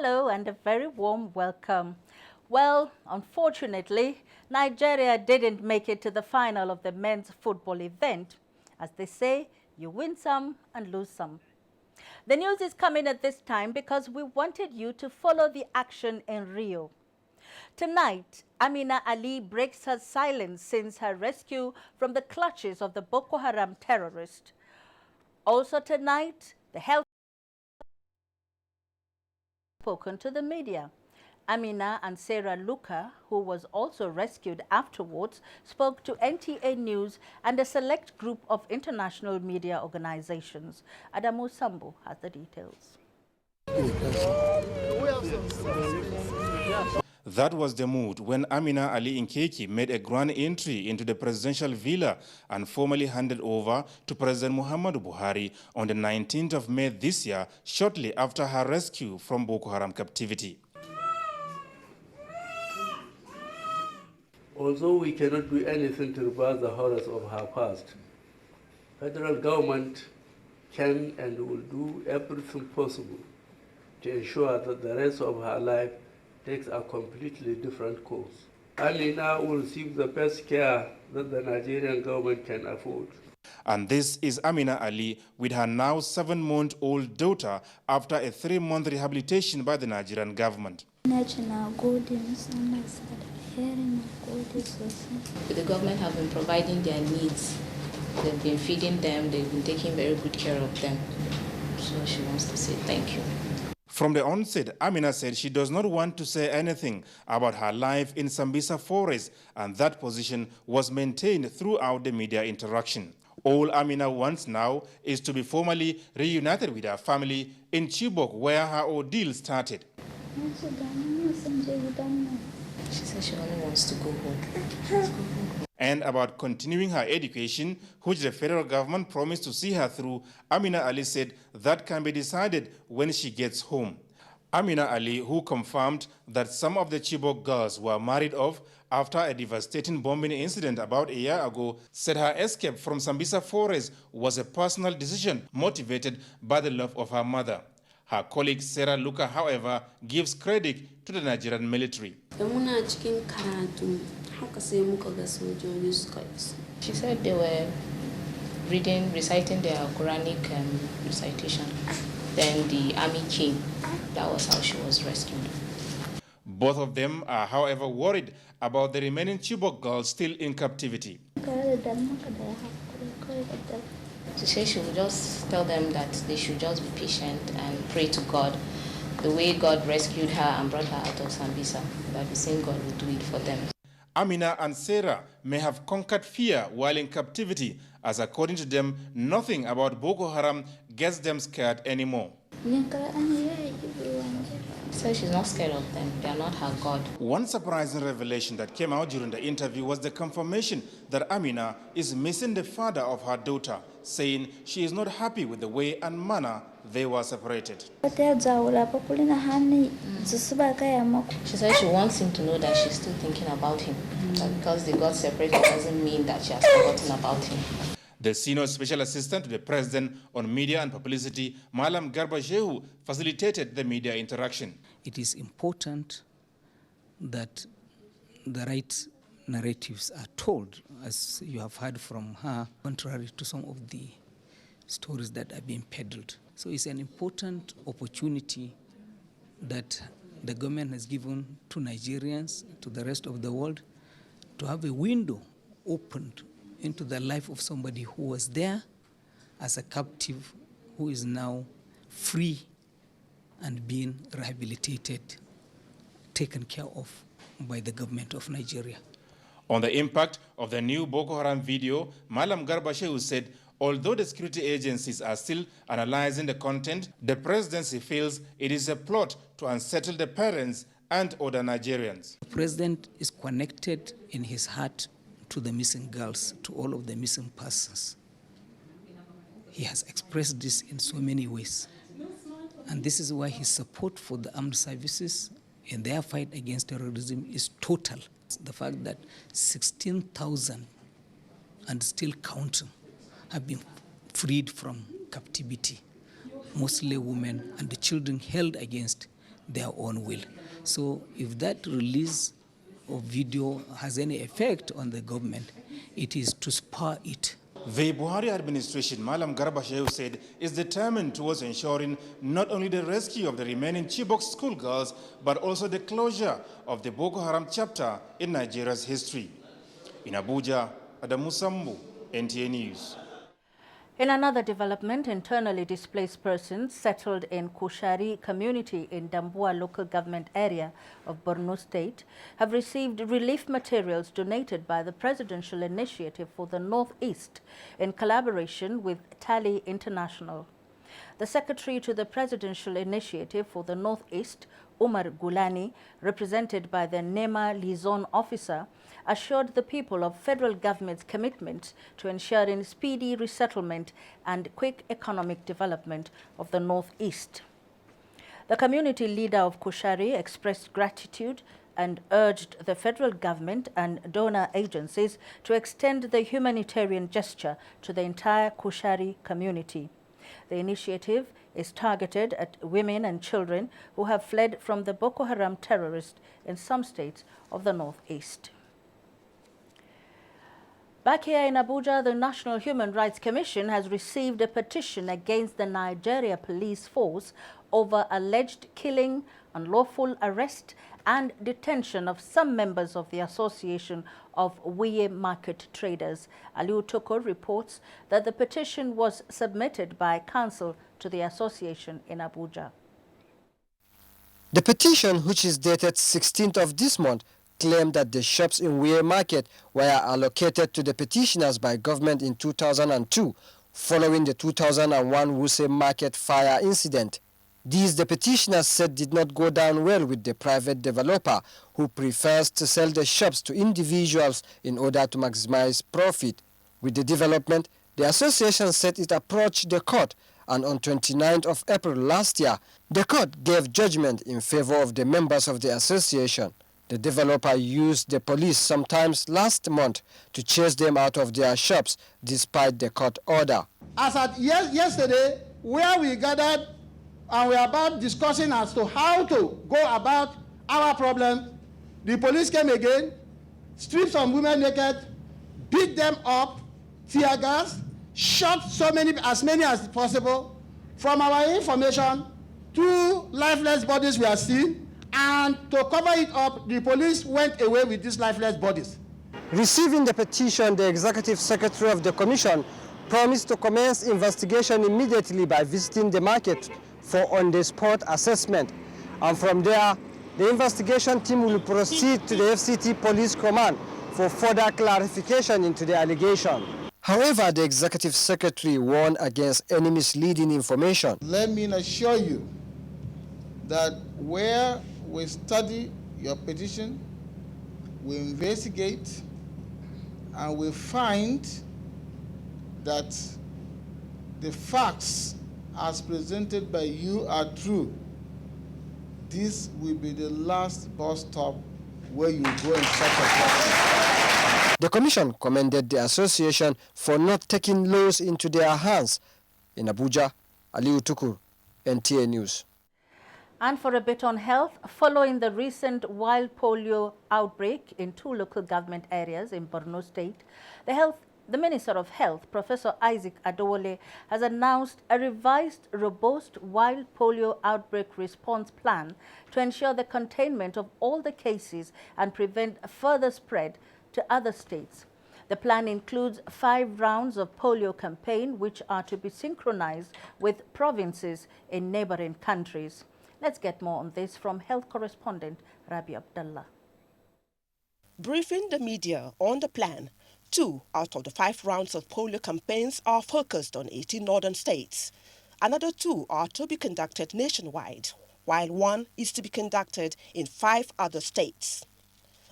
Hello and a very warm welcome. Well, unfortunately, Nigeria didn't make it to the final of the men's football event. As they say, you win some and lose some. The news is coming at this time because we wanted you to follow the action in Rio. Tonight, Amina Ali breaks her silence since her rescue from the clutches of the Boko Haram terrorist. Also tonight, the health spoken to the media. Amina and Sarah Luka, who was also rescued afterwards, spoke to NTA News and a select group of international media organizations. Adamu Sambo has the details. That was the mood when Amina Ali Nkeki made a grand entry into the presidential villa and formally handed over to President Muhammadu Buhari on the 19th of May this year, shortly after her rescue from Boko Haram captivity. Although we cannot do anything to reverse the horrors of her past, federal government can and will do everything possible to ensure that the rest of her life takes a completely different course. Amina will receive the best care that the Nigerian government can afford. And this is Amina Ali with her now 7-month-old daughter after a 3-month rehabilitation by the Nigerian government. The government have been providing their needs. They've been feeding them, they've been taking very good care of them. So she wants to say thank you. From the onset, Amina said she does not want to say anything about her life in Sambisa Forest, and that position was maintained throughout the media interaction. All Amina wants now is to be formally reunited with her family in Chibok, where her ordeal started. She said she only wants to go home. And about continuing her education, which the federal government promised to see her through, Amina Ali said that can be decided when she gets home. Amina Ali, who confirmed that some of the Chibok girls were married off after a devastating bombing incident about a year ago, said her escape from Sambisa Forest was a personal decision motivated by the love of her mother. Her colleague Sarah Luka, however, gives credit to the Nigerian military. She said they were reciting their Quranic recitation. Then the army came. That was how she was rescued. Both of them are, however, worried about the remaining Chibok girls still in captivity. She said she would just tell them that they should just be patient and pray to God. The way God rescued her and brought her out of Sambisa, that the same God will do it for them. Amina and Sarah may have conquered fear while in captivity, as according to them, nothing about Boko Haram gets them scared anymore. She said she's not scared of them. They are not her God. One surprising revelation that came out during the interview was the confirmation that Amina is missing the father of her daughter, saying she is not happy with the way and manner they were separated. She said she wants him to know that she's still thinking about him. That because they got separated doesn't mean that she has forgotten about him. The senior special assistant to the president on media and publicity, Malam Garba Shehu, facilitated the media interaction. It is important that the right narratives are told, as you have heard from her, contrary to some of the stories that are being peddled. So it's an important opportunity that the government has given to Nigerians, to the rest of the world, to have a window opened into the life of somebody who was there as a captive, who is now free and being rehabilitated, taken care of by the government of Nigeria. On the impact of the new Boko Haram video, Malam Garba Shehu said, although the security agencies are still analyzing the content, the presidency feels it is a plot to unsettle the parents and other Nigerians. The president is connected in his heart to the missing girls, to all of the missing persons. He has expressed this in so many ways. And this is why his support for the armed services in their fight against terrorism is total. The fact that 16,000 and still counting have been freed from captivity, mostly women and the children held against their own will. So if that release of video has any effect on the government, it is to spur it. The Buhari administration, Malam Garba Shehu said, is determined towards ensuring not only the rescue of the remaining Chibok schoolgirls, but also the closure of the Boko Haram chapter in Nigeria's history. In Abuja, Adamu Sambu, NTA News. In another development, internally displaced persons settled in Kushari community in Dambuwa local government area of Borno State have received relief materials donated by the Presidential Initiative for the Northeast in collaboration with Tally International. The Secretary to the Presidential Initiative for the Northeast, Umar Gulani, represented by the NEMA liaison officer, assured the people of federal government's commitment to ensuring speedy resettlement and quick economic development of the Northeast. The community leader of Kushari expressed gratitude and urged the federal government and donor agencies to extend the humanitarian gesture to the entire Kushari community. The initiative is targeted at women and children who have fled from the Boko Haram terrorists in some states of the Northeast. Back here in Abuja, the National Human Rights Commission has received a petition against the Nigeria police force over alleged killing, unlawful arrest and detention of some members of the Association of Wuye Market Traders. Aliu Tukur reports that the petition was submitted by counsel to the association in Abuja. The petition, which is dated 16th of this month, claimed that the shops in Wuye Market were allocated to the petitioners by government in 2002, following the 2001 Wuse Market fire incident. These, the petitioners said, did not go down well with the private developer, who prefers to sell the shops to individuals in order to maximize profit. With the development, the association said it approached the court, and on 29th of April last year, the court gave judgment in favor of the members of the association. The developer used the police sometimes last month to chase them out of their shops despite the court order. As at yesterday, where we gathered and we are about discussing as to how to go about our problem, the police came again, stripped some women naked, beat them up, tear gas, shot as many as possible. From our information, 2 lifeless bodies were seen, and to cover it up, the police went away with these lifeless bodies. Receiving the petition, the executive secretary of the commission promised to commence investigation immediately by visiting the market for on-the-spot assessment. And from there, the investigation team will proceed to the FCT Police Command for further clarification into the allegation. However, the executive secretary warned against any misleading information. Let me assure you that where we study your petition, we investigate, and we find that the facts as presented by you are true, this will be the last bus stop where you go in such a place. The commission commended the association for not taking laws into their hands. In Abuja, Aliu Tukur, NTA News. And for a bit on health, following the recent wild polio outbreak in 2 local government areas in Borno State, the Minister of Health, Professor Isaac Adewale, has announced a revised, robust wild polio outbreak response plan to ensure the containment of all the cases and prevent further spread to other states. The plan includes 5 rounds of polio campaign, which are to be synchronized with provinces in neighboring countries. Let's get more on this from health correspondent Rabi Abdullah. Briefing the media on the plan, 2 out of the 5 rounds of polio campaigns are focused on 18 northern states. Another 2 are to be conducted nationwide, while 1 is to be conducted in 5 other states.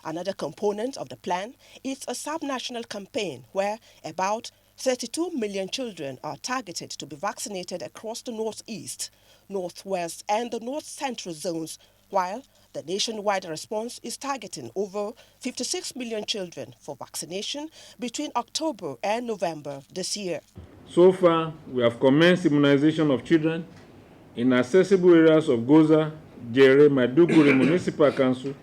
Another component of the plan is a sub-national campaign where about 32 million children are targeted to be vaccinated across the northeast, northwest and the north central zones, while the nationwide response is targeting over 56 million children for vaccination between October and November this year. So far, we have commenced immunization of children in accessible areas of Goza, Jere Maiduguri Municipal Council,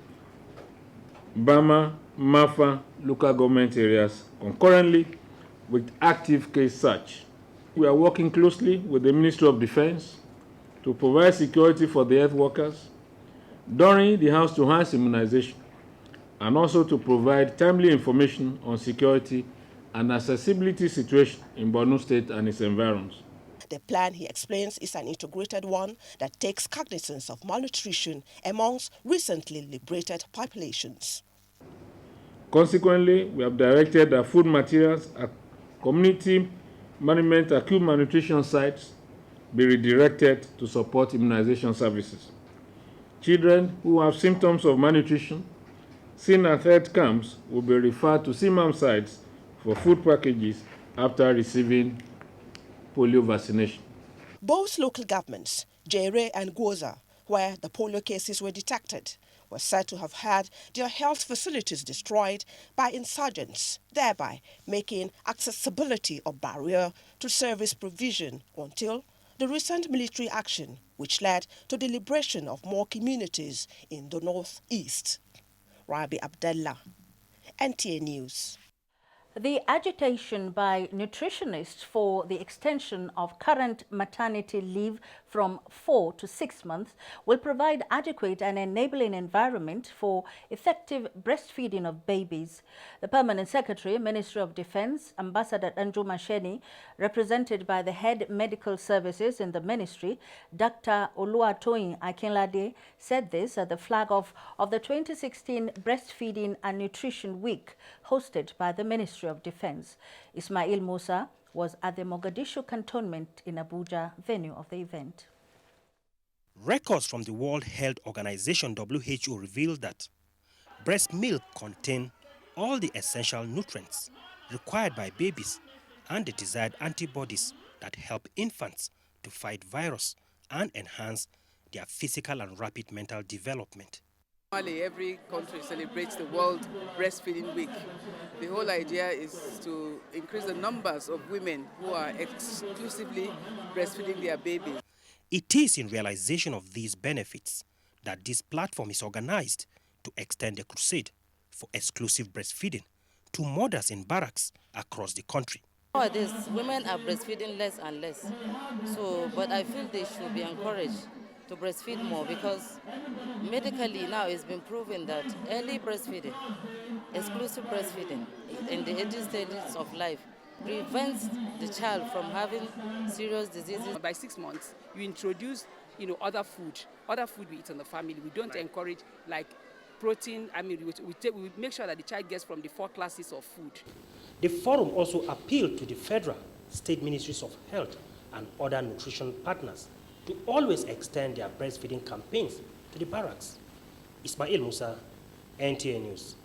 Bama, Mafa local government areas concurrently with active case search. We are working closely with the Ministry of Defense to provide security for the health workers during the house-to-house immunization, and also to provide timely information on security and accessibility situation in Borno State and its environs. The plan, he explains, is an integrated one that takes cognizance of malnutrition amongst recently liberated populations. Consequently, we have directed that food materials at community management acute malnutrition sites be redirected to support immunization services. Children who have symptoms of malnutrition seen at health camps will be referred to CMAM sites for food packages after receiving polio vaccination. Both local governments, Jere and Gwoza, where the polio cases were detected, were said to have had their health facilities destroyed by insurgents, thereby making accessibility a barrier to service provision until the recent military action, which led to the liberation of more communities in the northeast. Rabi Abdallah, NTA News. The agitation by nutritionists for the extension of current maternity leave from 4 to 6 months will provide adequate and enabling environment for effective breastfeeding of babies. The Permanent Secretary, Ministry of Defense, Ambassador Danjuma Sheni, represented by the Head Medical Services in the Ministry, Dr. Oluwatoyin Akinlade, said this at the flag off of the 2016 Breastfeeding and Nutrition Week hosted by the Ministry of Defense. Ismail Musa was at the Mogadishu cantonment in Abuja, venue of the event. Records from the World Health Organization (WHO) reveal that breast milk contains all the essential nutrients required by babies and the desired antibodies that help infants to fight virus and enhance their physical and rapid mental development. Normally, every country celebrates the World Breastfeeding Week. The whole idea is to increase the numbers of women who are exclusively breastfeeding their babies. It is in realization of these benefits that this platform is organized to extend the crusade for exclusive breastfeeding to mothers in barracks across the country. Nowadays, women are breastfeeding less and less. But I feel they should be encouraged to breastfeed more, because medically now it's been proven that early breastfeeding, exclusive breastfeeding in the early stages of life prevents the child from having serious diseases. By 6 months, you introduce, other food we eat in the family. We don't encourage like protein. We make sure that the child gets from the 4 classes of food. The forum also appealed to the federal, state ministries of health and other nutrition partners to always extend their breastfeeding campaigns to the barracks. Ismail Musa, NTA News.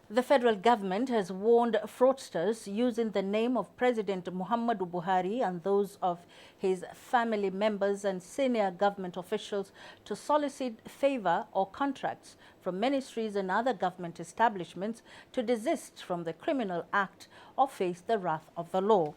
The federal government has warned fraudsters using the name of President Muhammadu Buhari and those of his family members and senior government officials to solicit favor or contracts from ministries and other government establishments to desist from the criminal act or face the wrath of the law.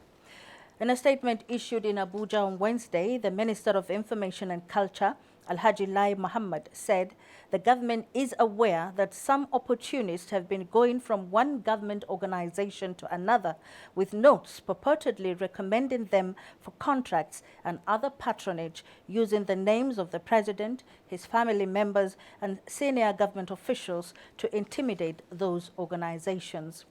In a statement issued in Abuja on Wednesday, the Minister of Information and Culture, Alhaji Lai Muhammad, said the government is aware that some opportunists have been going from one government organization to another with notes purportedly recommending them for contracts and other patronage using the names of the president, his family members, and senior government officials to intimidate those organizations.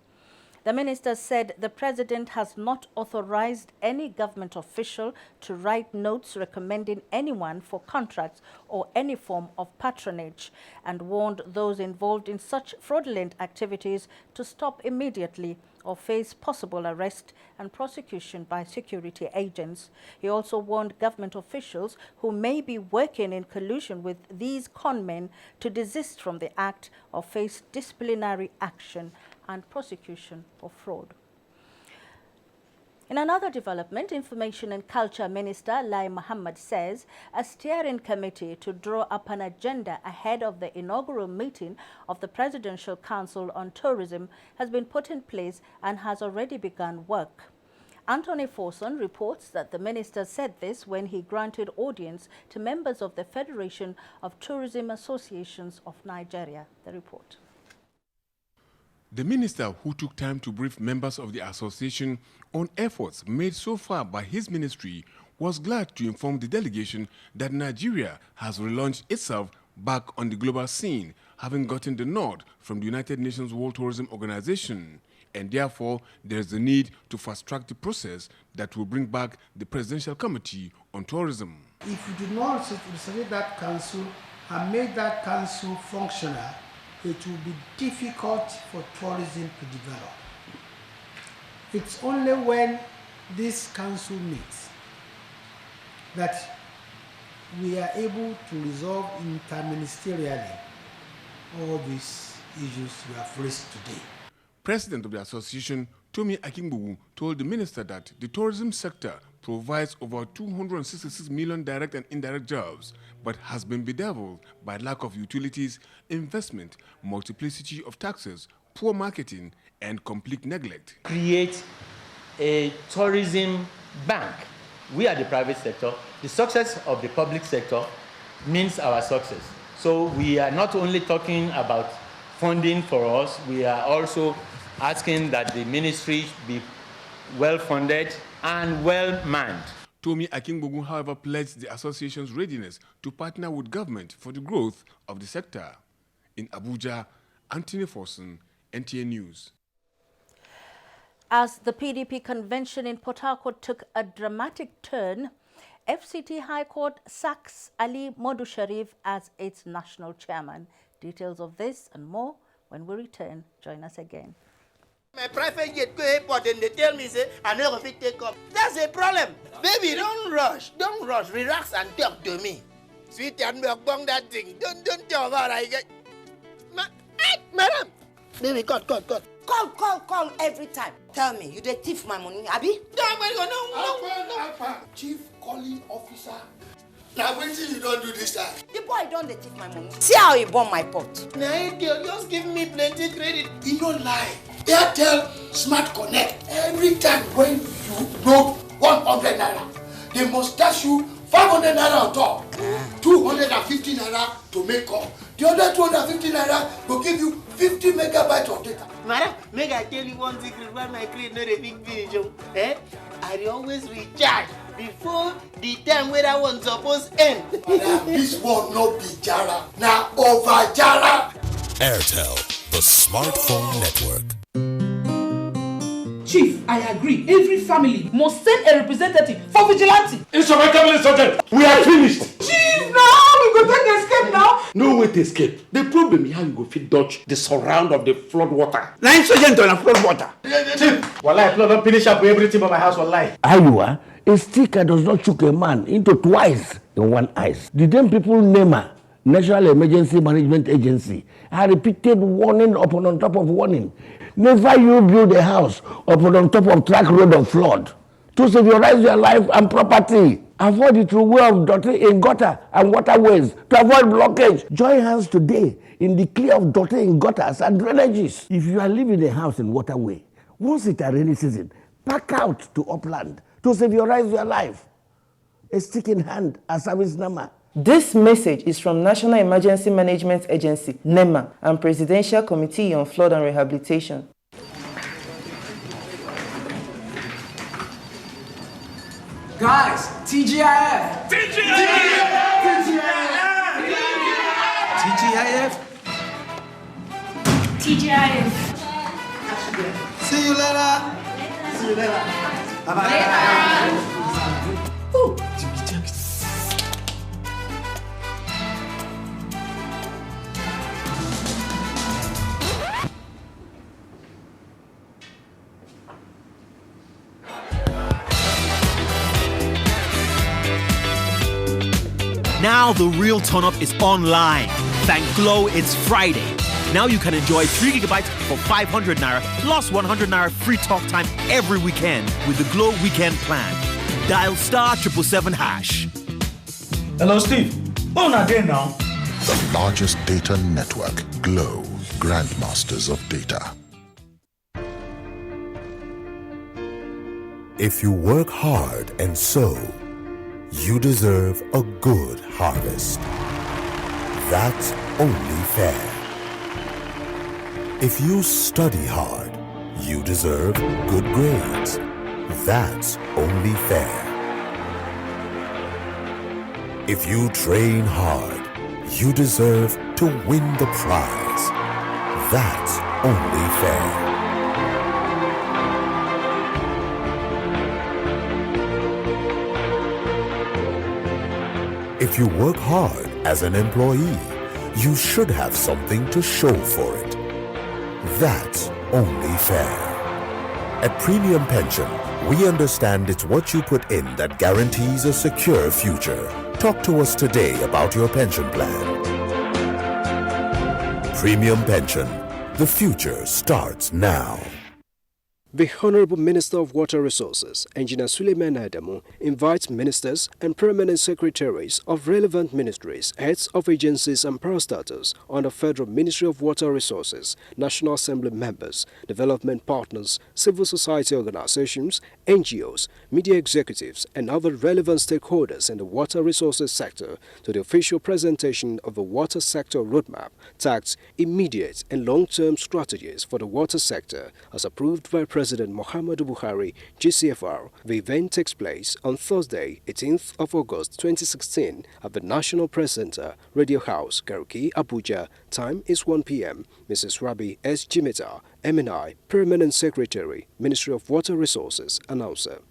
The minister said the president has not authorized any government official to write notes recommending anyone for contracts or any form of patronage, and warned those involved in such fraudulent activities to stop immediately or face possible arrest and prosecution by security agents. He also warned government officials who may be working in collusion with these conmen to desist from the act or face disciplinary action and prosecution for fraud. In another development, Information and Culture Minister Lai Muhammad says a steering committee to draw up an agenda ahead of the inaugural meeting of the Presidential Council on Tourism has been put in place and has already begun work. Anthony Forson reports that the minister said this when he granted audience to members of the Federation of Tourism Associations of Nigeria. The report. The minister, who took time to brief members of the association on efforts made so far by his ministry, was glad to inform the delegation that Nigeria has relaunched itself back on the global scene, having gotten the nod from the United Nations World Tourism Organization. And therefore, there is a need to fast-track the process that will bring back the Presidential Committee on Tourism. If you did not resuscitate that council and make that council functional, it will be difficult for tourism to develop. It's only when this council meets that we are able to resolve interministerially all these issues we have raised today. President of the association, Tomi Akingbugu, told the minister that the tourism sector provides over 266 million direct and indirect jobs, but has been bedeviled by lack of utilities, investment, multiplicity of taxes, poor marketing, and complete neglect. Create a tourism bank. We are the private sector. The success of the public sector means our success. So we are not only talking about funding for us, we are also asking that the ministry be well funded and well manned. Tomi Akingbugu, however, pledged the association's readiness to partner with government for the growth of the sector. In Abuja, Anthony Forson, NTA News. As the PDP convention in Port Harcourt took a dramatic turn, FCT High Court sacks Ali Modu Sharif as its national chairman. Details of this and more when we return. Join us again. My private jet go airport and they tell me, say, I never fit take up. That's a problem. Baby, don't rush. Don't rush. Relax and talk to me. Sweet and milk bong that thing. Don't tell about I get. Madam. Baby, cut. Call every time. Tell me, you dey thief my money, Abi? No. Chief calling officer. Now, when you don't do this time? The boy don't dey thief my money. See how he burn my pot. Nah, just give me plenty credit. He don't lie. Airtel Smart Connect. Every time when you load 100 naira, they must dash you 500 naira on top. 250 naira to make call. The other 250 naira will give you 50 megabytes of data. Madam, make I tell you one secret why my credit not a big video. I always recharge before the time where that one supposed end. Now this one not be Jara, now over Jara. Airtel, the smartphone network. Chief, I agree. Every family must send a representative for vigilante. It's a family subject. We are finished. Chief, now we go take the escape now. No way to escape. The problem is how you go fit dodge the surround of the flood water. Line sergeant on a flood water. Chief, wallahi, flood don't finish up with everything but my house, wallahi. Ayua, a sticker does not choke a man into twice in one eyes. The damn people NEMA, National Emergency Management Agency, had repeated warning upon on top of warning. Never you build a house upon on top of track road of flood to securize your life and property. Avoid the true way of dirty in gutter and waterways to avoid blockage. Join hands today in the clear of dirty in gutters and drainages. If you are living in a house in waterway, once it's a rainy season, pack out to upland to securize your life. A stick in hand, a service number. This message is from National Emergency Management Agency, NEMA, and Presidential Committee on Flood and Rehabilitation. Guys, TGIF! TGIF. See you later. Bye-bye. Now the real turn-up is online. Thank Glow, it's Friday. Now you can enjoy 3 gigabytes for 500 naira plus 100 naira free talk time every weekend with the Glow Weekend Plan. Dial *777#. Hello, Steve. Oh, not there now. The largest data network, Glow, grandmasters of data. If you work hard and sow, you deserve a good harvest. That's only fair. If you study hard, you deserve good grades. That's only fair. If you train hard, you deserve to win the prize. That's only fair. If you work hard as an employee, you should have something to show for it. That's only fair. At Premium Pension, we understand it's what you put in that guarantees a secure future. Talk to us today about your pension plan. Premium Pension. The future starts now. The Honorable Minister of Water Resources, Engineer Suleiman Adamu, invites ministers and permanent secretaries of relevant ministries, heads of agencies and parastatals under Federal Ministry of Water Resources, National Assembly members, development partners, civil society organizations, NGOs, media executives, and other relevant stakeholders in the water resources sector to the official presentation of the Water Sector Roadmap, tagged Immediate and Long-Term Strategies for the Water Sector, as approved by President Muhammadu Buhari, GCFR. The event takes place on Thursday, 18th of August 2016 at the National Press Center, Radio House, Garki, Abuja. Time is 1 p.m. Mrs. Rabi S. Jimeta, MNI, Permanent Secretary, Ministry of Water Resources, announcer.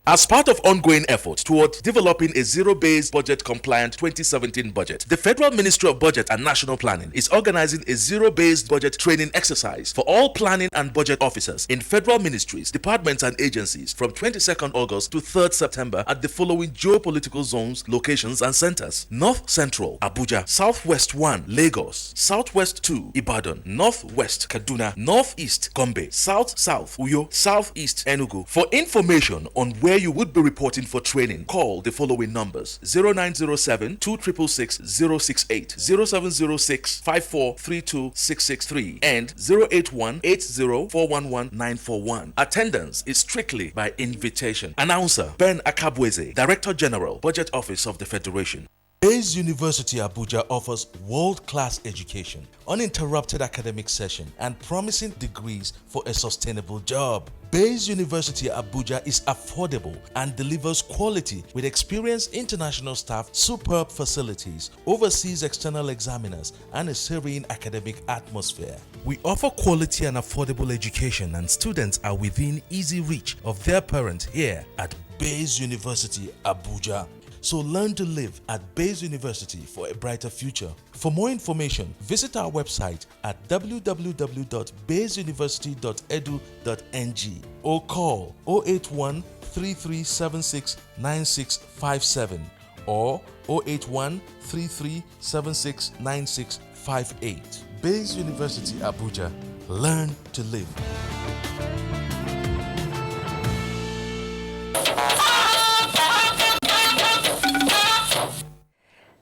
As part of ongoing efforts towards developing a zero-based budget-compliant 2017 budget, the Federal Ministry of Budget and National Planning is organizing a zero-based budget training exercise for all planning and budget officers in federal ministries, departments and agencies from 22nd August to 3rd September at the following geopolitical zones, locations and centers: North Central, Abuja; Southwest 1, Lagos; Southwest 2, Ibadan; Northwest, Kaduna; Northeast, Gombe; South-South, Uyo; Southeast, Enugu. For information on where you would be reporting for training, call the following numbers: 0907 266 068, 0706 5432 663, and 081 80 411 941. Attendance is strictly by invitation. Announcer Ben Akabweze, Director General, Budget Office of the Federation. Bayes University Abuja offers world-class education, uninterrupted academic session, and promising degrees for a sustainable job. Bayes University Abuja is affordable and delivers quality with experienced international staff, superb facilities, overseas external examiners, and a serene academic atmosphere. We offer quality and affordable education, and students are within easy reach of their parents here at Bayes University Abuja. So learn to live at Bayes University for a brighter future. For more information, visit our website at www.bayesuniversity.edu.ng or call 081 3376 9657 or 081 3376 9658. Bayes University Abuja. Learn to live.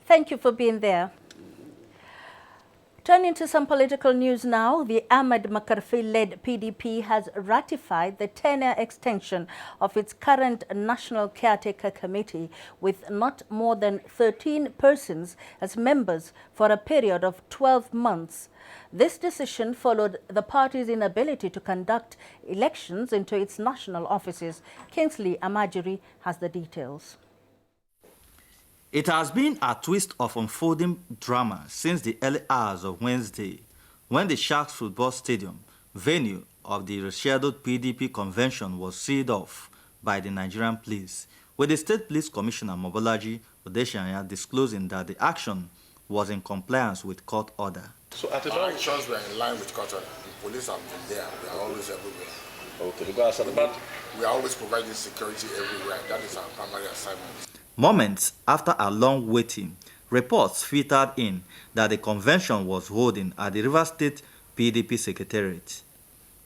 Thank you for being there. Turning to some political news now, the Ahmed Makarfi-led PDP has ratified the 10-year extension of its current National Caretaker Committee with not more than 13 persons as members for a period of 12 months. This decision followed the party's inability to conduct elections into its national offices. Kingsley Amajiri has the details. It has been a twist of unfolding drama since the early hours of Wednesday, when the Sharks Football Stadium, venue of the rescheduled PDP convention, was sealed off by the Nigerian police, with the State Police Commissioner Mobolaji Odeshanya disclosing that the action was in compliance with court order. So at the our actions were in line with court order. The police have been there. We are always everywhere. Okay, because we are always providing security everywhere. That is our primary assignment. Moments after a long waiting, reports filtered in that the convention was holding at the Rivers State PDP Secretariat.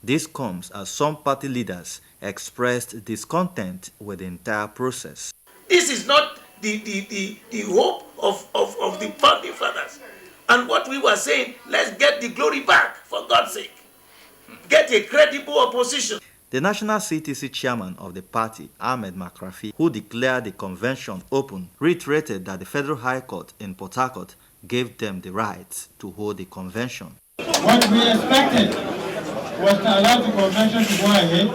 This comes as some party leaders expressed discontent with the entire process. This is not the hope of the founding fathers. And what we were saying, let's get the glory back, for God's sake. Get a credible opposition. The National CTC chairman of the party, Ahmed Makrafi, who declared the convention open, reiterated that the Federal High Court in Port Harcourt gave them the right to hold the convention. What we expected was to allow the convention to go ahead,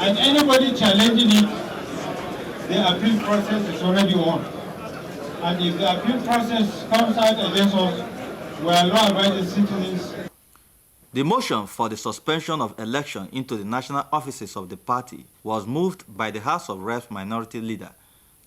and anybody challenging it, the appeal process is already on. And if the appeal process comes out against us, we are law-abiding citizens. The motion for the suspension of election into the national offices of the party was moved by the House of Reps Minority Leader,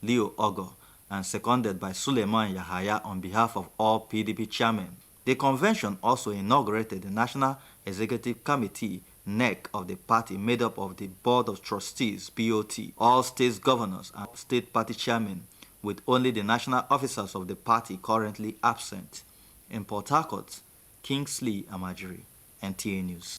Leo Ogo, and seconded by Suleiman Yahaya on behalf of all PDP chairmen. The convention also inaugurated the National Executive Committee, NEC, of the party, made up of the Board of Trustees, BOT, all state governors and state party chairmen, with only the national officers of the party currently absent. In Port Harcourt, Kingsley Amajiri, Nta News.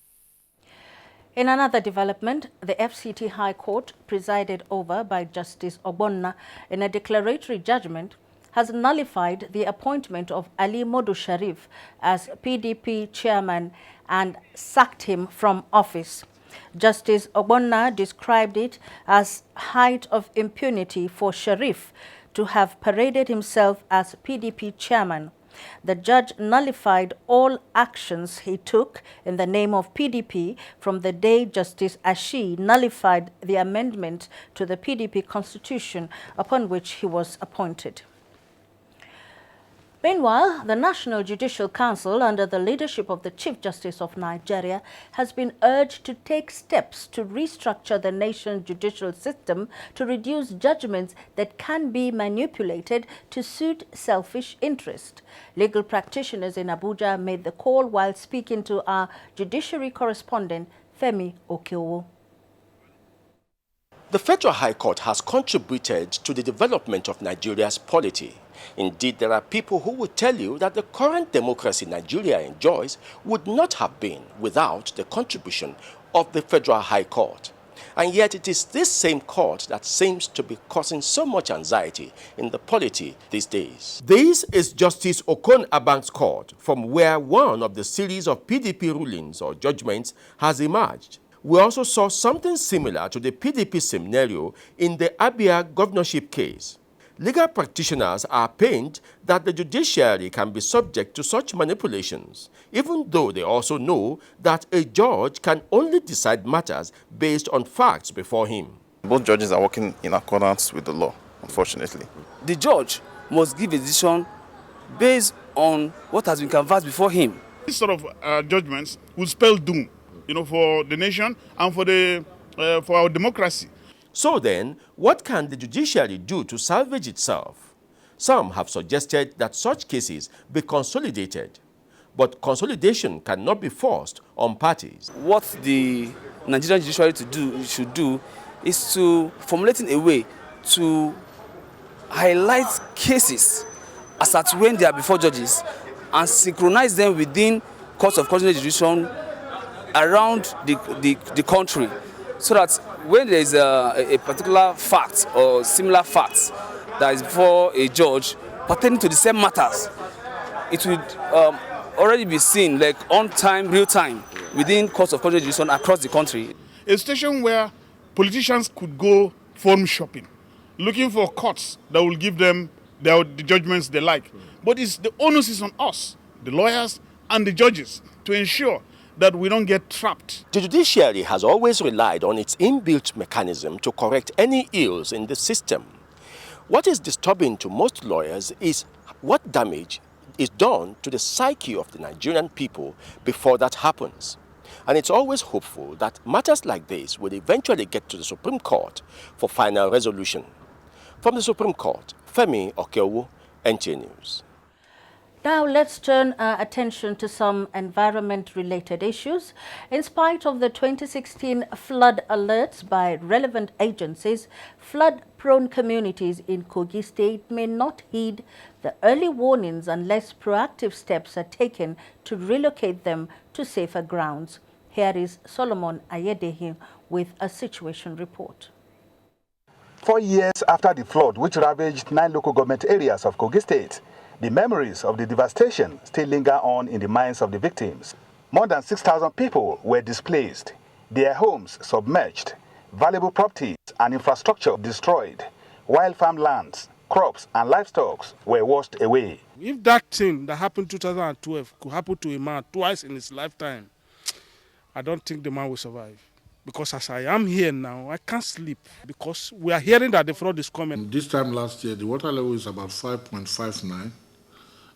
In another development, the FCT High Court, presided over by Justice Ogbonna in a declaratory judgment, has nullified the appointment of Ali Modu Sharif as PDP chairman and sacked him from office. Justice Ogbonna described it as height of impunity for Sharif to have paraded himself as PDP chairman. The judge nullified all actions he took in the name of PDP from the day Justice Ashi nullified the amendment to the PDP constitution upon which he was appointed. Meanwhile, the National Judicial Council, under the leadership of the Chief Justice of Nigeria, has been urged to take steps to restructure the nation's judicial system to reduce judgments that can be manipulated to suit selfish interest. Legal practitioners in Abuja made the call while speaking to our judiciary correspondent, Femi Okeowo. The Federal High Court has contributed to the development of Nigeria's polity. Indeed, there are people who will tell you that the current democracy Nigeria enjoys would not have been without the contribution of the Federal High Court. And yet it is this same court that seems to be causing so much anxiety in the polity these days. This is Justice Okon Abank's court, from where one of the series of PDP rulings or judgments has emerged. We also saw something similar to the PDP scenario in the Abia governorship case. Legal practitioners are pained that the judiciary can be subject to such manipulations, even though they also know that a judge can only decide matters based on facts before him. Both judges are working in accordance with the law, unfortunately. The judge must give a decision based on what has been canvassed before him. These sort of judgments will spell doom, for the nation and for our democracy. So then, what can the judiciary do to salvage itself? Some have suggested that such cases be consolidated, but consolidation cannot be forced on parties. What the Nigerian judiciary should do is to formulate a way to highlight cases as at when they are before judges and synchronize them within courts of constitutional jurisdiction around the country, so that when there is a particular fact or similar facts that is before a judge pertaining to the same matters, it would already be seen like on time, real time, within courts of constitutional jurisdiction across the country. A station where politicians could go forum shopping, looking for courts that will give them the judgments they like. But the onus is on us, the lawyers and the judges, to ensure that we don't get trapped. The judiciary has always relied on its inbuilt mechanism to correct any ills in the system. What is disturbing to most lawyers is what damage is done to the psyche of the Nigerian people before that happens. And it's always hopeful that matters like this will eventually get to the Supreme Court for final resolution. From the Supreme Court, Femi Okeowo, Nta News. Now let's turn our attention to some environment-related issues. In spite of the 2016 flood alerts by relevant agencies, flood-prone communities in Kogi State may not heed the early warnings unless proactive steps are taken to relocate them to safer grounds. Here is Solomon Ayedehi with a situation report. 4 years after the flood which ravaged 9 local government areas of Kogi State, the memories of the devastation still linger on in the minds of the victims. More than 6,000 people were displaced. Their homes submerged, valuable properties and infrastructure destroyed, while farmlands, crops and livestock were washed away. If that thing that happened in 2012 could happen to a man twice in his lifetime, I don't think the man will survive. Because as I am here now, I can't sleep because we are hearing that the flood is coming. This time last year, the water level is about 5.59.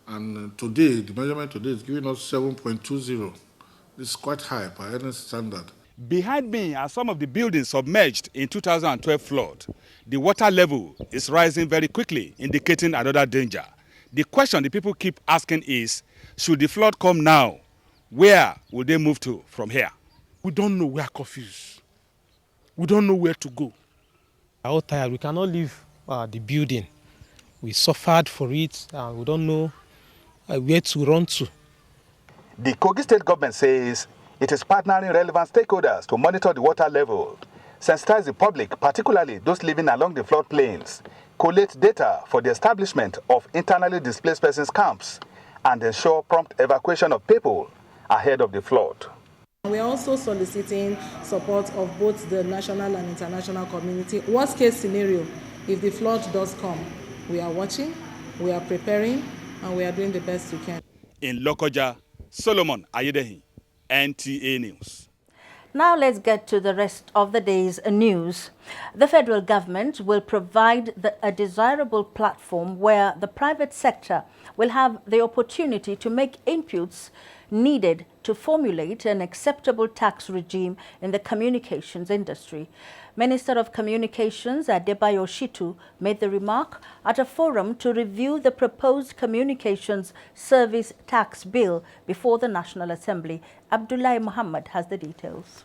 And today, the measurement today is giving us 7.20. This is quite high by any standard. Behind me are some of the buildings submerged in 2012 flood. The water level is rising very quickly, indicating another danger. The question the people keep asking is, should the flood come now, where will they move to from here? We don't know. We are confused. We don't know where to go. We are all tired. We cannot leave the building. We suffered for it. We don't know where to run to. The Kogi State government says it is partnering relevant stakeholders to monitor the water level, sensitize the public, particularly those living along the floodplains, collate data for the establishment of internally displaced persons camps, and ensure prompt evacuation of people ahead of the flood. We are also soliciting support of both the national and international community. Worst case scenario, if the flood does come, we are watching, we are preparing, and we are doing the best we can. In Lokoja, Solomon Ayedehi, NTA News. Now let's get to the rest of the day's news. The federal government will provide a desirable platform where the private sector will have the opportunity to make inputs needed to formulate an acceptable tax regime in the communications industry. Minister of Communications Adebayo Shitu made the remark at a forum to review the proposed communications service tax bill before the National Assembly. Abdullahi Muhammad has the details.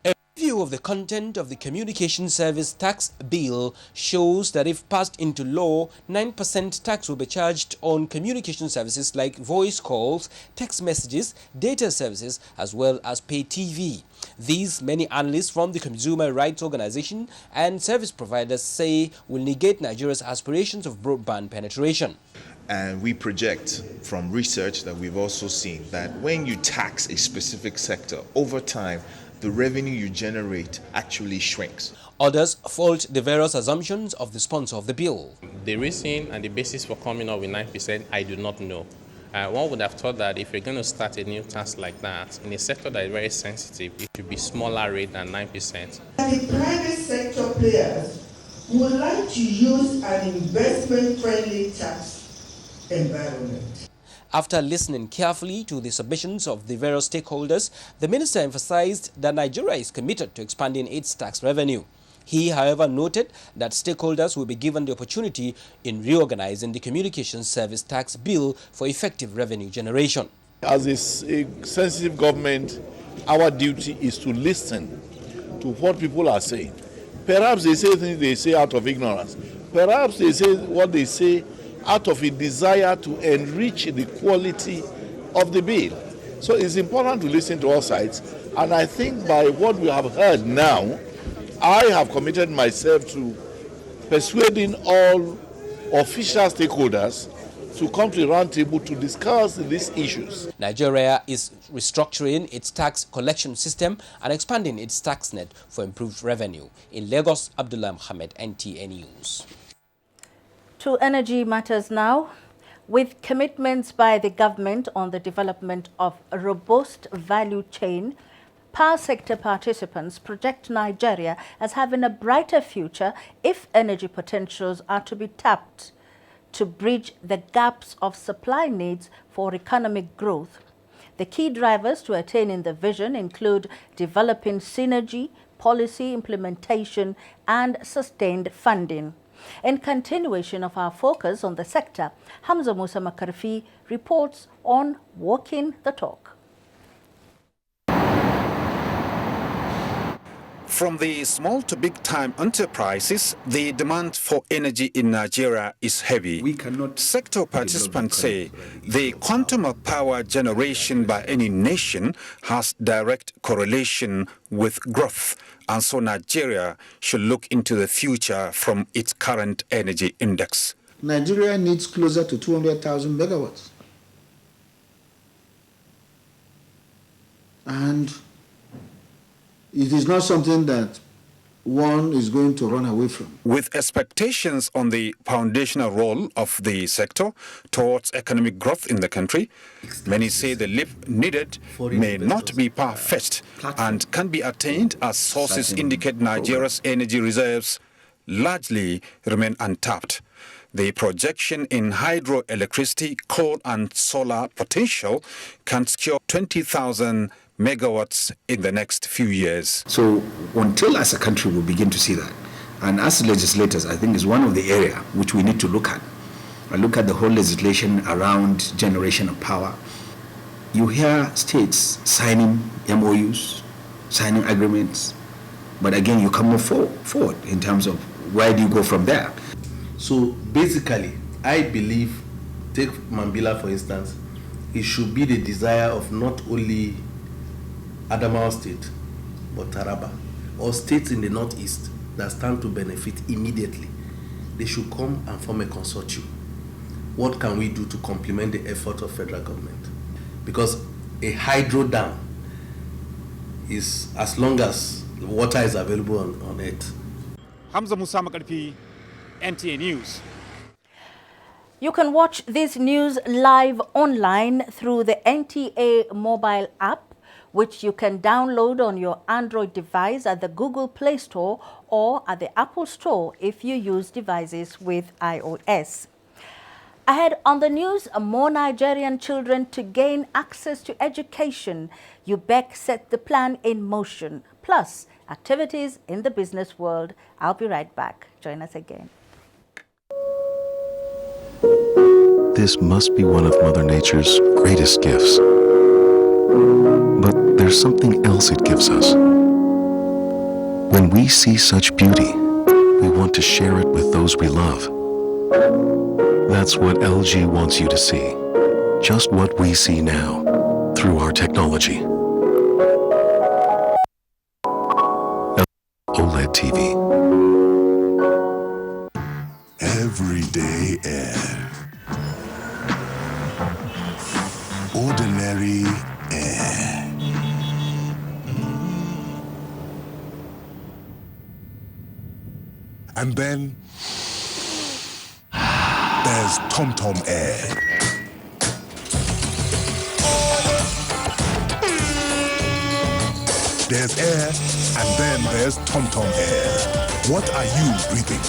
A review of the content of the Communication Service Tax Bill shows that if passed into law, 9% tax will be charged on communication services like voice calls, text messages, data services, as well as pay TV. These many analysts from the Consumer Rights Organization and service providers say will negate Nigeria's aspirations of broadband penetration. And we project from research that we've also seen that when you tax a specific sector, over time, the revenue you generate actually shrinks. Others fault the various assumptions of the sponsor of the bill. The reason and the basis for coming up with 9%, I do not know. One would have thought that if you're going to start a new tax like that, in a sector that is very sensitive, it should be smaller rate than 9%. The private sector players would like to use an investment-friendly tax environment. After listening carefully to the submissions of the various stakeholders, the minister emphasized that Nigeria is committed to expanding its tax revenue. He, however, noted that stakeholders will be given the opportunity in reorganizing the Communications Service Tax Bill for effective revenue generation. As a sensitive government, our duty is to listen to what people are saying. Perhaps they say things they say out of ignorance. Perhaps they say what they say out of a desire to enrich the quality of the bill. So it's important to listen to all sides. And I think by what we have heard now, I have committed myself to persuading all official stakeholders to come to the round table to discuss these issues. Nigeria is restructuring its tax collection system and expanding its tax net for improved revenue. In Lagos, Abdullah Mohammed, NTA News. To energy matters now. With commitments by the government on the development of a robust value chain, power sector participants project Nigeria as having a brighter future if energy potentials are to be tapped to bridge the gaps of supply needs for economic growth. The key drivers to attaining the vision include developing synergy, policy implementation, and sustained funding. In continuation of our focus on the sector, Hamza Musa Makarfi reports on Walking the Talk. From the small to big-time enterprises, the demand for energy in Nigeria is heavy. Sector participants say the quantum of power generation by any nation has direct correlation with growth, and so Nigeria should look into the future from its current energy index. Nigeria needs closer to 200,000 megawatts. And it is not something that one is going to run away from. With expectations on the foundational role of the sector towards economic growth in the country, many say the leap needed may not be far-fetched and can be attained as sources indicate Nigeria's energy reserves largely remain untapped. The projection in hydroelectricity, coal and solar potential can secure 20,000 megawatts in the next few years. So until as a country we begin to see that, and as legislators, I think is one of the areas which we need to look at. I look at the whole legislation around generation of power. You hear states signing MOUs, signing agreements, but again you can move forward in terms of where do you go from there. So basically, I believe, take Mambila for instance, it should be the desire of not only Adamawa State, but Taraba, or states in the northeast that stand to benefit immediately. They should come and form a consortium. What can we do to complement the effort of federal government? Because a hydro dam is as long as water is available on it. Hamza Musa Makarfi, NTA News. You can watch this news live online through the NTA mobile app, which you can download on your Android device at the Google Play Store or at the Apple Store if you use devices with iOS. Ahead on the news, more Nigerian children to gain access to education. UBEC set the plan in motion, plus activities in the business world. I'll be right back. Join us again. This must be one of Mother Nature's greatest gifts. But there's something else it gives us. When we see such beauty, we want to share it with those we love. That's what LG wants you to see. Just what we see now, through our technology. OLED TV. Everyday air. Ordinary air. And then there's TomTom Air. There's air, and then there's TomTom Air. What are you breathing?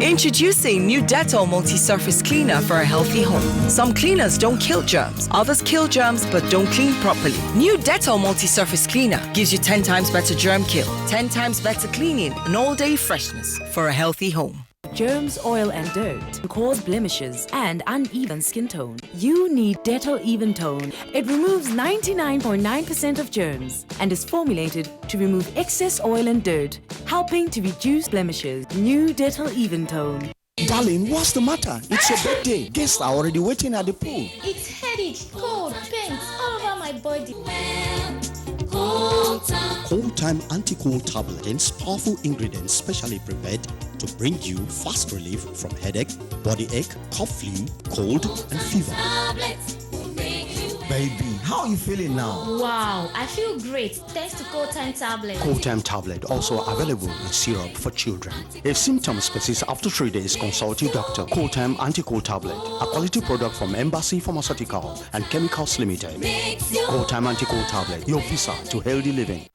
Introducing new Dettol multi-surface cleaner for a healthy home. Some cleaners don't kill germs, others kill germs but don't clean properly. New Dettol multi-surface cleaner gives you 10 times better germ kill, 10 times better cleaning, and all-day freshness for a healthy home. Germs, oil and dirt cause blemishes and uneven skin tone. You need Dettol Even Tone. It removes 99.9% of germs and is formulated to remove excess oil and dirt, helping to reduce blemishes. New Dettol Even Tone. Darling, what's the matter? It's your birthday. Guests are already waiting at the pool. It's headache, cold, pains all over my body. Cold Time Anti-Cold Tablet contains powerful ingredients specially prepared to bring you fast relief from headache, body ache, cough, flu, cold, and fever. Baby, how are you feeling now? Wow, I feel great thanks to Cold Time Tablet. Cold Time Tablet also available in syrup for children. If symptoms persist after 3 days, consult your doctor. Cold Time Anti-Cold Tablet, a quality product from Embassy Pharmaceutical and Chemicals Limited. Cold Time Anti-Cold Tablet, your visa to healthy living.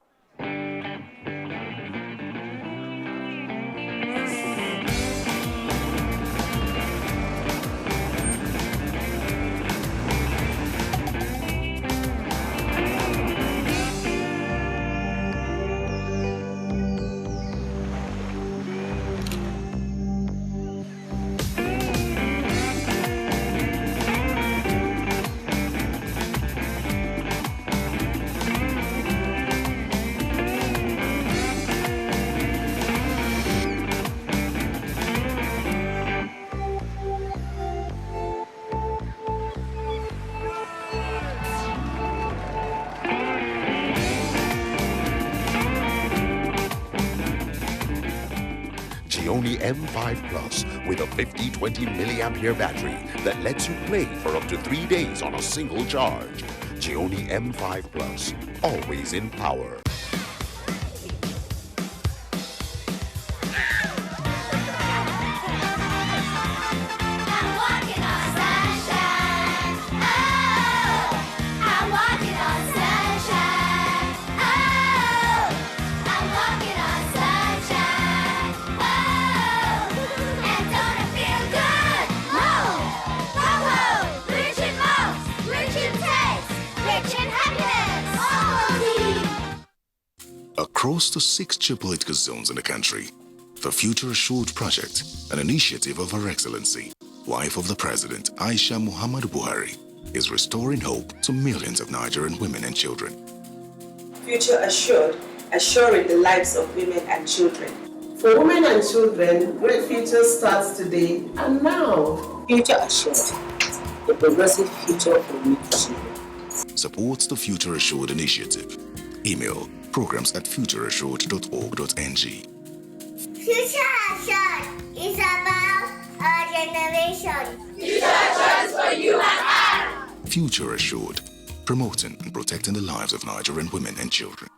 Xiaomi M5 Plus with a 50-20 milliampere battery that lets you play for up to 3 days on a single charge. Xiaomi M5 Plus, always in power. Across the 6 geopolitical zones in the country, the Future Assured Project, an initiative of Her Excellency, wife of the President Aisha Muhammadu Buhari, is restoring hope to millions of Nigerian women and children. Future Assured, assuring the lives of women and children. For women and children, great future starts today and now. Future Assured, the progressive future for women and children. Supports the Future Assured initiative. Email programs@futureassured.org.ng. Future Assured is about our generation. Future Assured for you and I. Future Assured, promoting and protecting the lives of Nigerian women and children.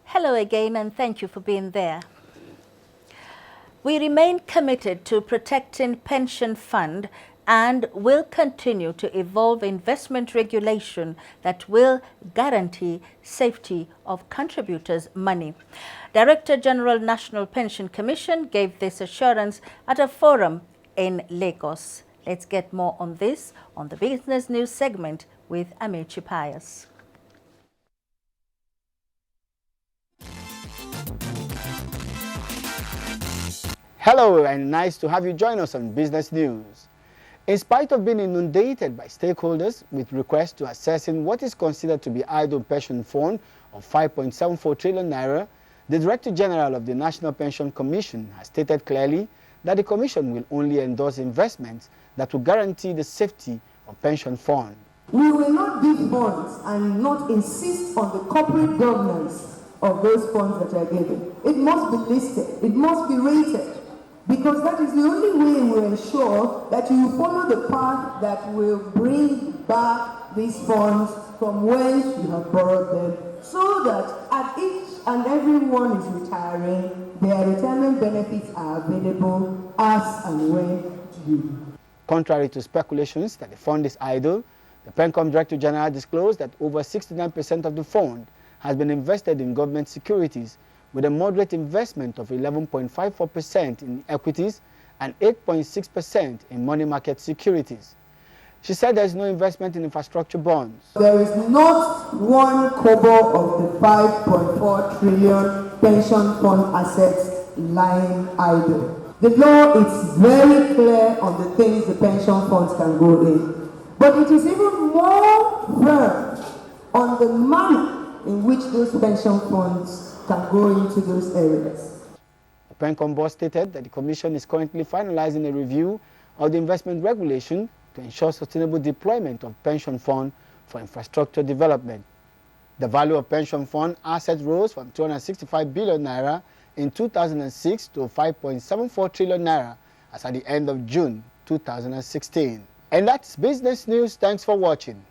Hello again, and thank you for being there. We remain committed to protecting pension fund and will continue to evolve investment regulation that will guarantee safety of contributors' money. Director General National Pension Commission gave this assurance at a forum in Lagos. Let's get more on this on the Business News segment with Amechi Pius. Hello, and nice to have you join us on Business News. In spite of being inundated by stakeholders with requests to assessing what is considered to be idle pension fund of 5.74 trillion naira, the Director General of the National Pension Commission has stated clearly that the Commission will only endorse investments that will guarantee the safety of pension fund. We will not give funds and not insist on the corporate governance of those funds that are given. It must be listed, it must be rated, because that is the only way we will ensure that you follow the path that will bring back these funds from whence you have borrowed them, so that at each and every one is retiring, their retirement benefits are available as and when due. Contrary to speculations that the fund is idle, the PENCOM Director General disclosed that over 69% of the fund has been invested in government securities, with a moderate investment of 11.54% in equities and 8.6% in money market securities. She said there is no investment in infrastructure bonds. There is not one kobo of the 5.4 trillion pension fund assets lying idle. The law is very clear on the things the pension funds can go in. But it is even more firm on the manner in which those pension funds can go into those areas. The PENCOM board stated that the Commission is currently finalizing a review of the investment regulation to ensure sustainable deployment of pension fund for infrastructure development. The value of pension fund assets rose from 265 billion naira in 2006 to 5.74 trillion naira as at the end of June 2016. And that's Business News. Thanks for watching.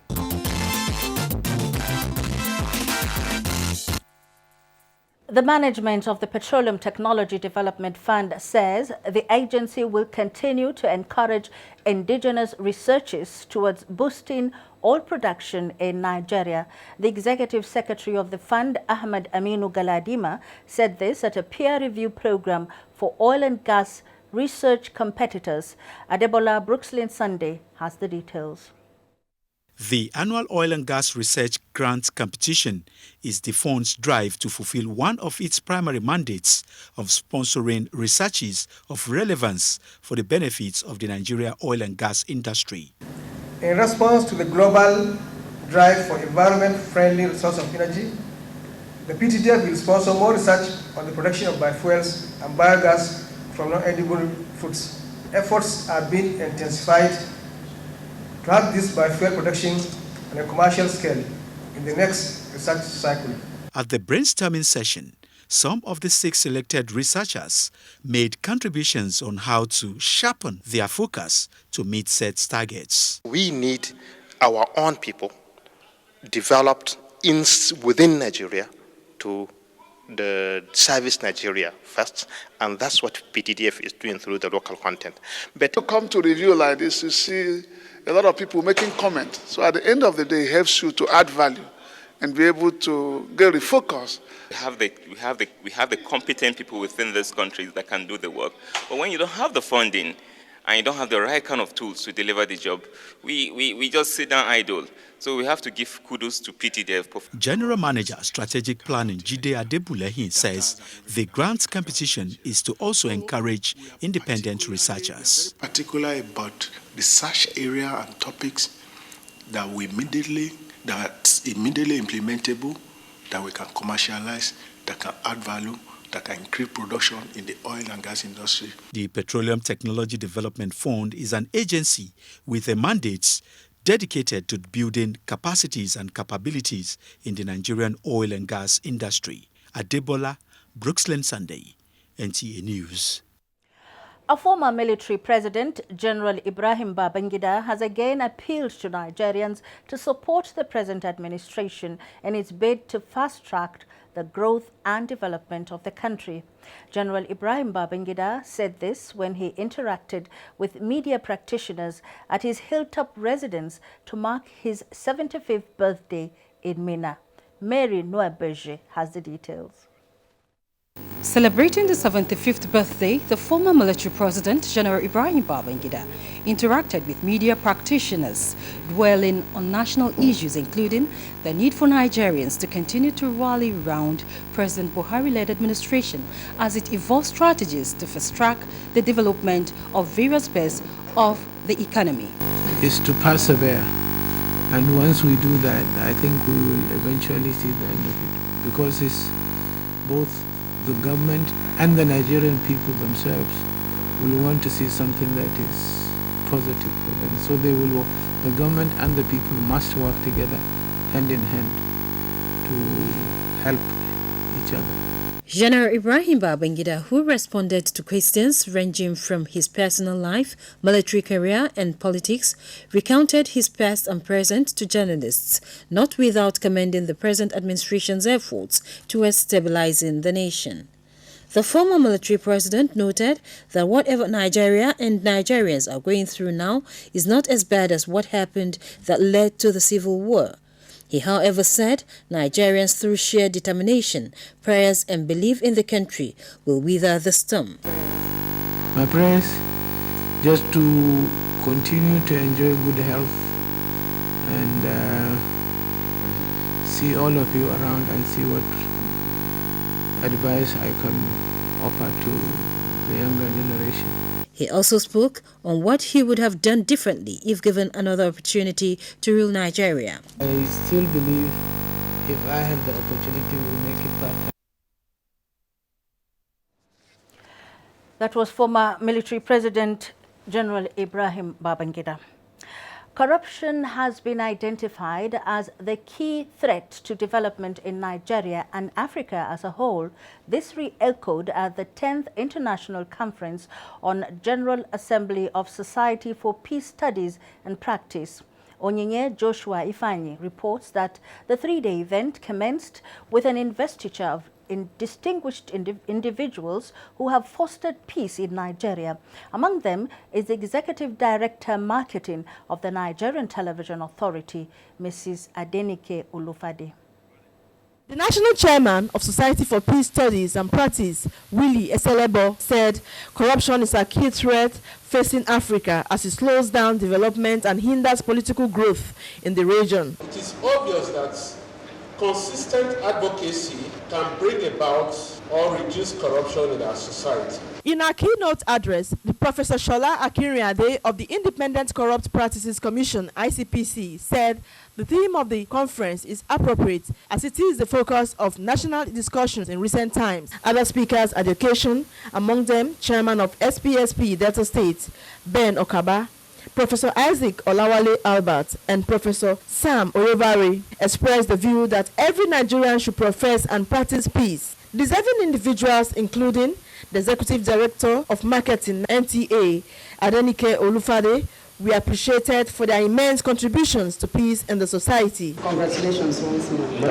The management of the Petroleum Technology Development Fund says the agency will continue to encourage indigenous researches towards boosting oil production in Nigeria. The Executive Secretary of the fund, Ahmed Aminu Galadima, said this at a peer review program for oil and gas research competitors. Adebola Brookslyn Sunday has the details. The annual oil and gas research grants competition is the fund's drive to fulfill one of its primary mandates of sponsoring researches of relevance for the benefits of the Nigeria oil and gas industry. In response to the global drive for environment-friendly resource of energy, the PTDF will sponsor more research on the production of biofuels and biogas from non-edible foods. Efforts are being intensified to have this biofuel production on a commercial scale in the next research cycle. At the brainstorming session, some of the 6 selected researchers made contributions on how to sharpen their focus to meet set targets. We need our own people developed within Nigeria to the service Nigeria first, and that's what PTDF is doing through the local content. But to come to review like this, you see a lot of people making comments. So at the end of the day, it helps you to add value and be able to get refocused. We have the competent people within this country that can do the work. But when you don't have the funding and you don't have the right kind of tools to deliver the job, we just sit down idle. So we have to give kudos to PTDF. General Manager Strategic Planning Jide Adebulehin says the grants competition is to also encourage independent researchers. Particularly about research area and topics that that's immediately implementable, that we can commercialize, that can add value, that can increase production in the oil and gas industry. The Petroleum Technology Development Fund is an agency with a mandate dedicated to building capacities and capabilities in the Nigerian oil and gas industry. Adebola, Brooksland Sunday, NTA News. A former military president, General Ibrahim Babangida, has again appealed to Nigerians to support the present administration in its bid to fast-track the growth and development of the country. General Ibrahim Babangida said this when he interacted with media practitioners at his hilltop residence to mark his 75th birthday in Minna. Mary Noaberge has the details. Celebrating the 75th birthday, the former military president, General Ibrahim Babangida, interacted with media practitioners, dwelling on national issues including the need for Nigerians to continue to rally around President Buhari-led administration as it evolves strategies to fast-track the development of various aspects of the economy. Is to persevere, and once we do that, I think we will eventually see the end of it, because it's both the government and the Nigerian people themselves will want to see something that is positive for them. So the government and the people must work together, hand in hand, to help each other. General Ibrahim Babangida, who responded to questions ranging from his personal life, military career and politics, recounted his past and present to journalists, not without commending the present administration's efforts towards stabilizing the nation. The former military president noted that whatever Nigeria and Nigerians are going through now is not as bad as what happened that led to the civil war. He, however, said Nigerians, through sheer determination, prayers and belief in the country, will weather the storm. My prayers, just to continue to enjoy good health and see all of you around and see what advice I can offer to the younger generation. He also spoke on what he would have done differently if given another opportunity to rule Nigeria. I still believe if I had the opportunity, we'll make it better. That was former military president General Ibrahim Babangida. Corruption has been identified as the key threat to development in Nigeria and Africa as a whole. This re-echoed at the 10th International Conference on General Assembly of Society for Peace Studies and Practice. Onyinye Joshua Ifanyi reports that the three-day event commenced with an investiture of distinguished individuals who have fostered peace in Nigeria. Among them is the Executive Director Marketing of the Nigerian Television Authority, Mrs. Adenike Olufade. The National Chairman of Society for Peace Studies and Practice, Willie Eselebo, said corruption is a key threat facing Africa as it slows down development and hinders political growth in the region. It is obvious that consistent advocacy can bring about or reduce corruption in our society. In our keynote address, the Professor Shola Akinriade of the Independent Corrupt Practices Commission, ICPC, said the theme of the conference is appropriate as it is the focus of national discussions in recent times. Other speakers are education, among them Chairman of SPSP Delta State, Ben Okaba, Professor Isaac Olawale Albert and Professor Sam Oyevare expressed the view that every Nigerian should profess and practice peace. Deserving individuals, including the Executive Director of Marketing, NTA, Adenike Olufade, we appreciated for their immense contributions to peace in the society. Congratulations once more.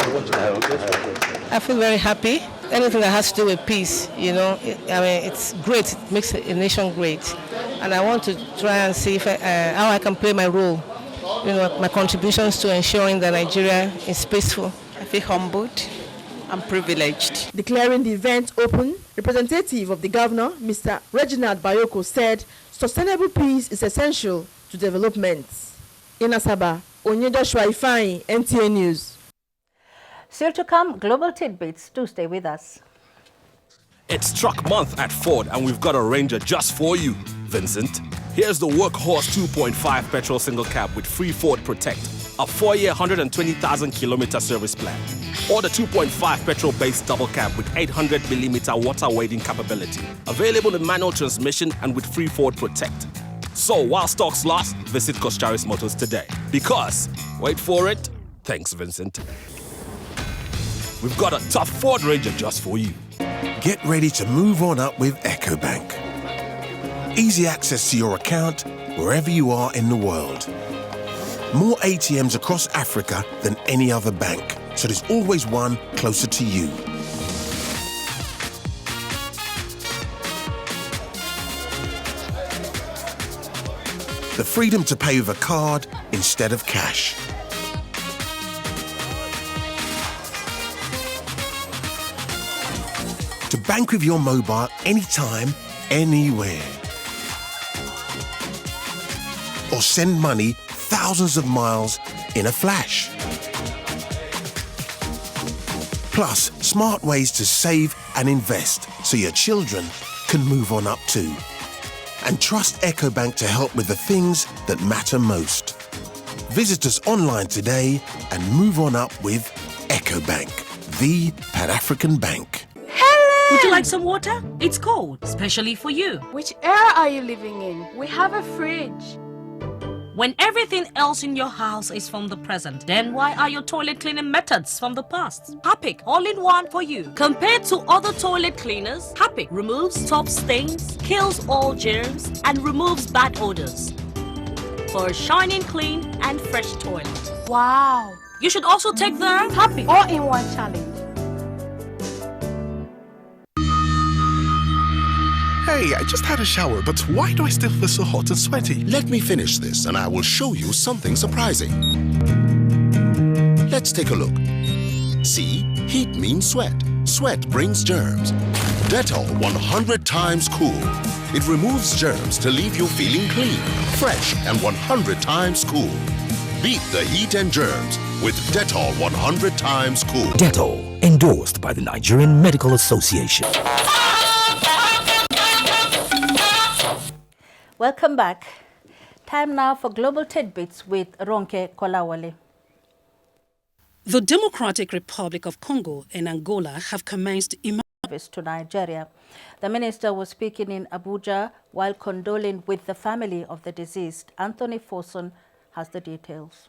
I feel very happy. Anything that has to do with peace, it's great. It makes a nation great. And I want to try and see if how I can play my role, my contributions to ensuring that Nigeria is peaceful. I feel humbled. I'm privileged. Declaring the event open, representative of the governor, Mr. Reginald Bayoko, said sustainable peace is essential to development. In Asaba, Onyedoshua Ifeanyi, NTA News. Still to come, global tidbits. Do stay with us. It's truck month at Ford, and we've got a Ranger just for you, Vincent. Here's the Workhorse 2.5 petrol single cab with free Ford Protect, a 4-year, 120,000-kilometer service plan. Or the 2.5 petrol-based double cab with 800mm water wading capability. Available in manual transmission and with free Ford Protect. So while stocks last, visit Kostaris Motors today. Because, wait for it, thanks Vincent, we've got a tough Ford Ranger just for you. Get ready to move on up with EcoBank. Easy access to your account wherever you are in the world. More ATMs across Africa than any other bank, so there's always one closer to you. The freedom to pay with a card instead of cash. To bank with your mobile anytime, anywhere. Or send money thousands of miles in a flash. Plus, smart ways to save and invest so your children can move on up too. And trust EcoBank to help with the things that matter most. Visit us online today and move on up with EcoBank, the Pan-African bank. Would you like some water? It's cold, especially for you. Which era are you living in? We have a fridge. When everything else in your house is from the present, then why are your toilet cleaning methods from the past? Harpic, all-in-one for you. Compared to other toilet cleaners, Harpic removes top stains, kills all germs, and removes bad odors. For a shining, clean, and fresh toilet. Wow. You should also take the Harpic all-in-one challenge. Hey, I just had a shower, but why do I still feel so hot and sweaty? Let me finish this and I will show you something surprising. Let's take a look. See, heat means sweat. Sweat brings germs. Dettol 100 times cool. It removes germs to leave you feeling clean, fresh, and 100 times cool. Beat the heat and germs with Dettol 100 times cool. Dettol, endorsed by the Nigerian Medical Association. Welcome back. Time now for Global Tidbits with Ronke Kolawole. The Democratic Republic of Congo and Angola have commenced service to Nigeria. The minister was speaking in Abuja while condoling with the family of the deceased. Anthony Forson has the details.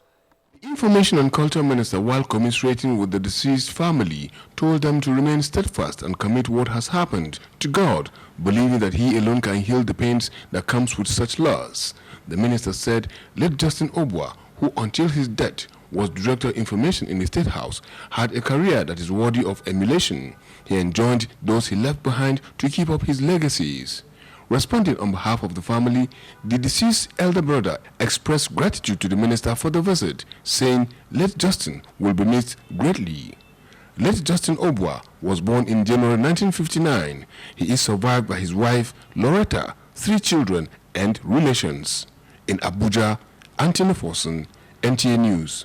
Information and Culture Minister, while commiserating with the deceased family, told them to remain steadfast and commit what has happened to God, believing that He alone can heal the pains that comes with such loss. The minister said, let Justin Obwa, who until his death was Director of Information in the State House, had a career that is worthy of emulation. He enjoined those he left behind to keep up his legacies. Responding on behalf of the family, the deceased elder brother expressed gratitude to the minister for the visit, saying, Late Justin will be missed greatly. Late Justin Obwa was born in January 1959. He is survived by his wife, Loretta, 3 children, and relations. In Abuja, Anthony Forson, NTA News.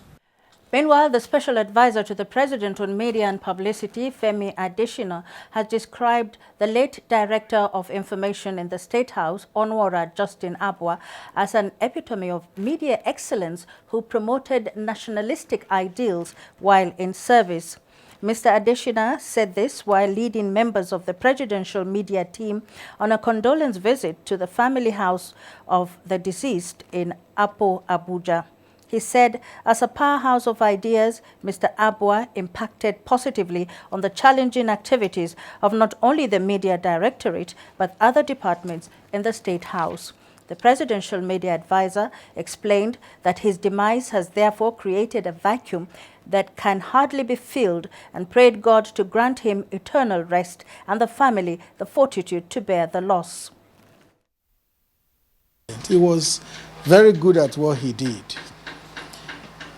Meanwhile, the special advisor to the president on media and publicity, Femi Adesina, has described the late director of information in the State House, Onwara Justin Abwa, as an epitome of media excellence who promoted nationalistic ideals while in service. Mr. Adeshina said this while leading members of the presidential media team on a condolence visit to the family house of the deceased in Abuja. He said, as a powerhouse of ideas, Mr. Abua impacted positively on the challenging activities of not only the Media Directorate, but other departments in the State House. The presidential media advisor explained that his demise has therefore created a vacuum that can hardly be filled, and prayed God to grant him eternal rest and the family the fortitude to bear the loss. He was very good at what he did.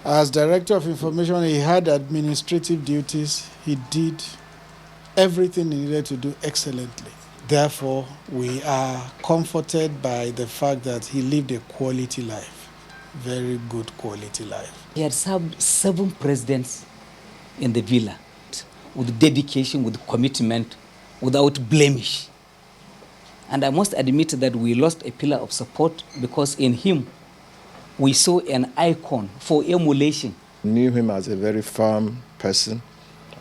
As Director of Information, he had administrative duties. He did everything he needed to do excellently. Therefore, we are comforted by the fact that he lived a quality life, very good quality life. He had served 7 presidents in the villa with dedication, with commitment, without blemish. And I must admit that we lost a pillar of support because in him, we saw an icon for emulation. Knew him as a very firm person,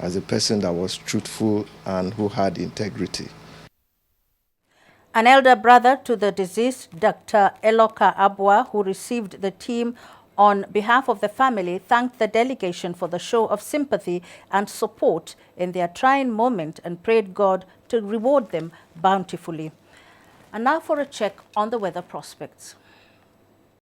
as a person that was truthful and who had integrity. An elder brother to the deceased, Dr. Eloka Abua, who received the team on behalf of the family, thanked the delegation for the show of sympathy and support in their trying moment and prayed God to reward them bountifully. And now for a check on the weather prospects.